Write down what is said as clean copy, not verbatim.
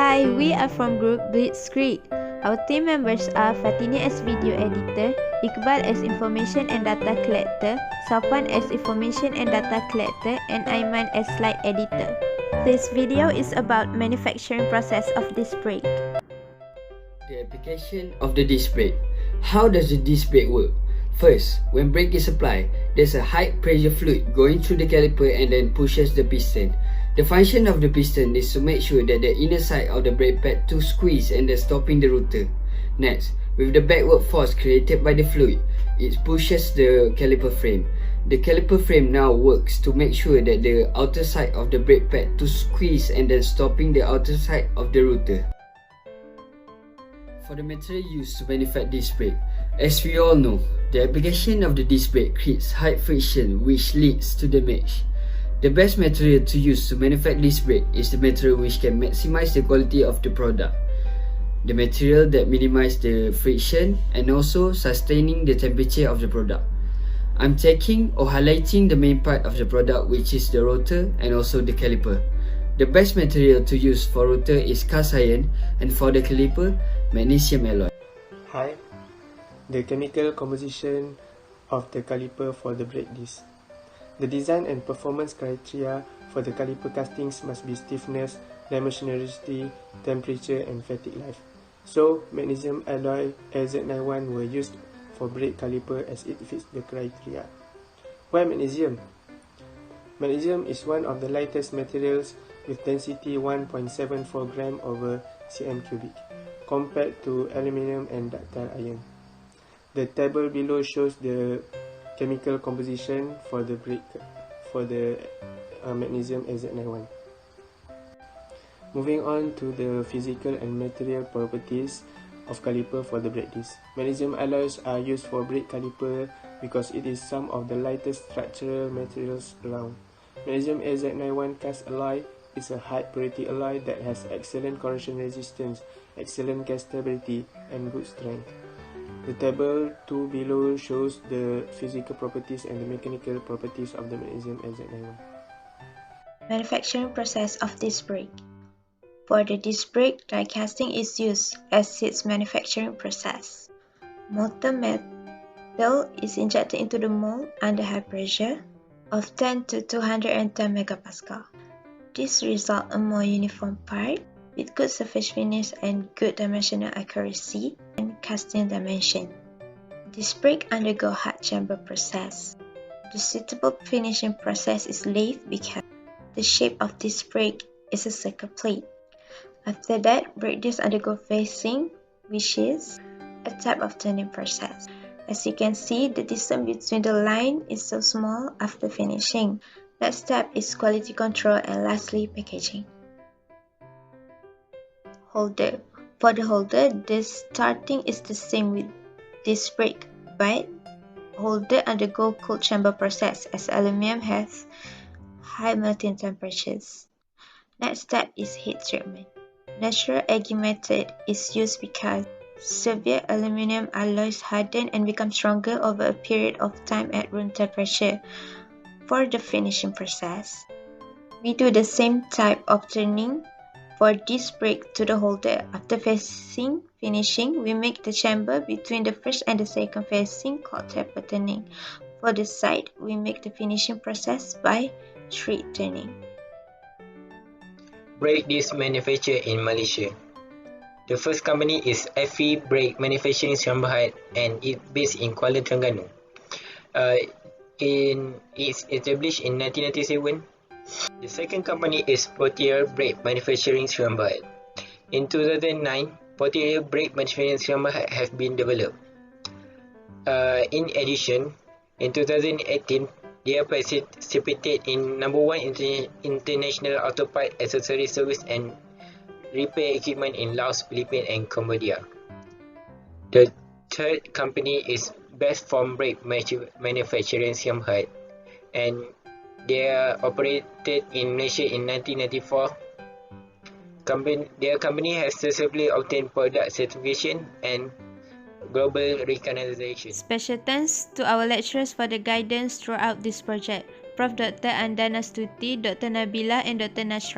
Hi, we are from group Blitzkrieg. Our team members are Fatini as video editor, Iqbal as information and data collector, Safwan as information and data collector, and Aiman as slide editor. This video is about manufacturing process of disc brake. The application of the disc brake. How does the disc brake work? First, when brake is applied, there's a high pressure fluid going through the caliper and then pushes the piston. The function of the piston is to make sure that the inner side of the brake pad to squeeze and then stopping the rotor. Next, with the backward force created by the fluid, it pushes the caliper frame. The caliper frame now works to make sure that the outer side of the brake pad to squeeze and then stopping the outer side of the rotor. For the material used to manufacture disc brake, as we all know, the application of the disc brake creates high friction which leads to damage. The best material to use to manufacture disc brake is the material which can maximize the quality of the product. The material that minimizes the friction and also sustaining the temperature of the product. I'm taking or highlighting the main part of the product, which is the rotor and also the caliper. The best material to use for rotor is cast iron, and for the caliper, magnesium alloy. Hi, the chemical composition of the caliper for the brake disc. The design and performance criteria for the caliper castings must be stiffness, dimensionality, temperature and fatigue life. So, magnesium alloy LZ91 were used for brake caliper as it fits the criteria. Why magnesium? Magnesium is one of the lightest materials with density 1.74 gram over cm cubic compared to aluminium and ductile iron. The table below shows the chemical composition for the brake for the magnesium LZ91. Moving on to the physical and material properties of caliper for the brake disc. Magnesium alloys are used for brake caliper because it is some of the lightest structural materials around. Magnesium LZ91 cast alloy is a high purity alloy that has excellent corrosion resistance, excellent cast stability, and good strength. The table 2 below shows the physical properties and the mechanical properties of the magnesium LZ91. Manufacturing process of disc brake. For the disc brake, die casting is used as its manufacturing process. Molten metal is injected into the mold under high pressure of 10 to 210 megapascal. This results in more uniform part with good surface finish and good dimensional accuracy and casting dimension. Disc brake undergo hard chamber process. The suitable finishing process is lathe because the shape of disc brake is a circle plate. After that, brake discs undergo facing, which is a type of turning process. As you can see, the distance between the line is so small after finishing. Next step is quality control and lastly packaging. Holder. For the holder, the starting is the same with disc brake, but holder undergo cold chamber process as aluminum has high melting temperatures. Next step is heat treatment. Natural aging method is used because severe aluminum alloys harden and become stronger over a period of time at room temperature. For the finishing process, we do the same type of turning for disc brake to the holder. After finishing, we make the chamber between the first and the second facing called taper turning. For the side, we make the finishing process by thread turning. Brake disc manufactured in Malaysia. The first company is FE Brake Manufacturing Sdn Bhd and it based in Kuala Terengganu. It's established in 1997. The second company is Portier Brake Manufacturing Sdn Bhd. In 2009, Portier Brake Manufacturing Sdn Bhd have been developed. In addition, in 2018, they are participated in number 1 international auto part accessory service and repair equipment in Laos, Philippines, and Cambodia. The third company is Best Form Brake Manufacturing Sdn Bhd, and they are operated in Malaysia in 1994. Their company has successfully obtained product certification and global recognition. Special thanks to our lecturers for the guidance throughout this project, Prof. Dr. Andana Stuti, Dr. Nabila and Dr. Nashra.